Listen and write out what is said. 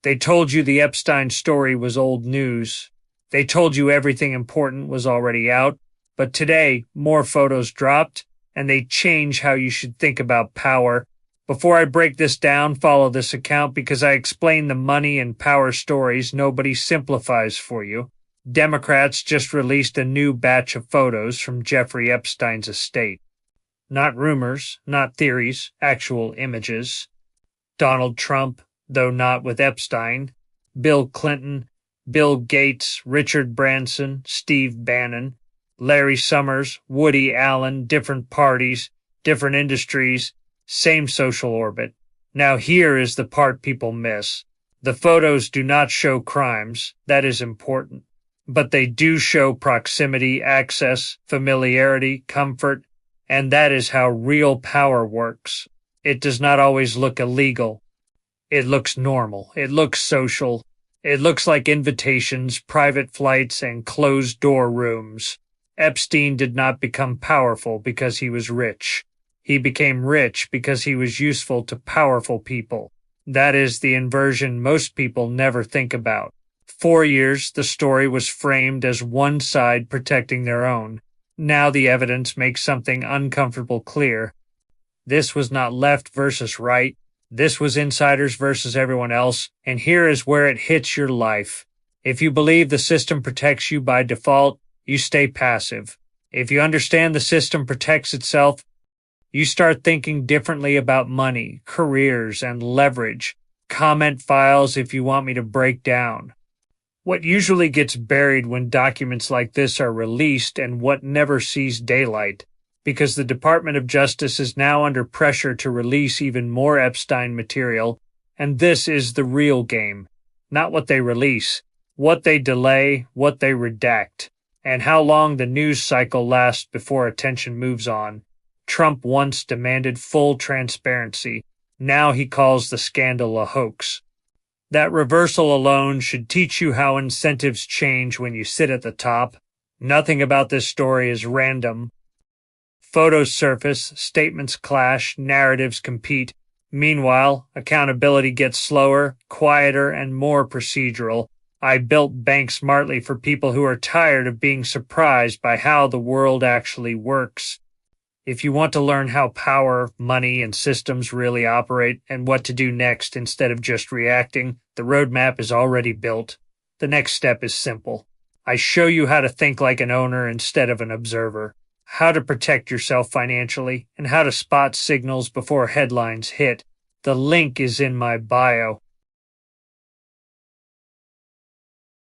They told you the Epstein story was old news. They told you everything important was already out. But today, more photos dropped, and they change how you should think about power. Before I break this down, follow this account because I explain the money and power stories nobody simplifies for you. Democrats just released a new batch of photos from Jeffrey Epstein's estate. Not rumors, not theories, actual images. Donald Trump, though not with Epstein. Bill Clinton, Bill Gates, Richard Branson, Steve Bannon, Larry Summers, Woody Allen, different parties, different industries, same social orbit. Now here is the part people miss. The photos do not show crimes. That is important. But they do show proximity, access, familiarity, comfort, and that is how real power works. It does not always look illegal. It looks normal. It looks social. It looks like invitations, private flights, and closed-door rooms. Epstein did not become powerful because he was rich. He became rich because he was useful to powerful people. That is the inversion most people never think about. 4 years, the story was framed as one side protecting their own. Now the evidence makes something uncomfortable clear. This was not left versus right. This was insiders versus everyone else, and here is where it hits your life. If you believe the system protects you by default, you stay passive. If you understand the system protects itself, you start thinking differently about money, careers, and leverage. Comment files if you want me to break down. What usually gets buried when documents like this are released and what never sees daylight, because the Department of Justice is now under pressure to release even more Epstein material, and this is the real game. Not what they release, what they delay, what they redact, and how long the news cycle lasts before attention moves on. Trump once demanded full transparency. Now he calls the scandal a hoax. That reversal alone should teach you how incentives change when you sit at the top. Nothing about this story is random. Photos surface, statements clash, narratives compete. Meanwhile, accountability gets slower, quieter, and more procedural. I built bank smartly for people who are tired of being surprised by how the world actually works. If you want to learn how power, money, and systems really operate and what to do next instead of just reacting, the roadmap is already built. The next step is simple. I show you how to think like an owner instead of an observer, how to protect yourself financially, and how to spot signals before headlines hit. The link is in my bio.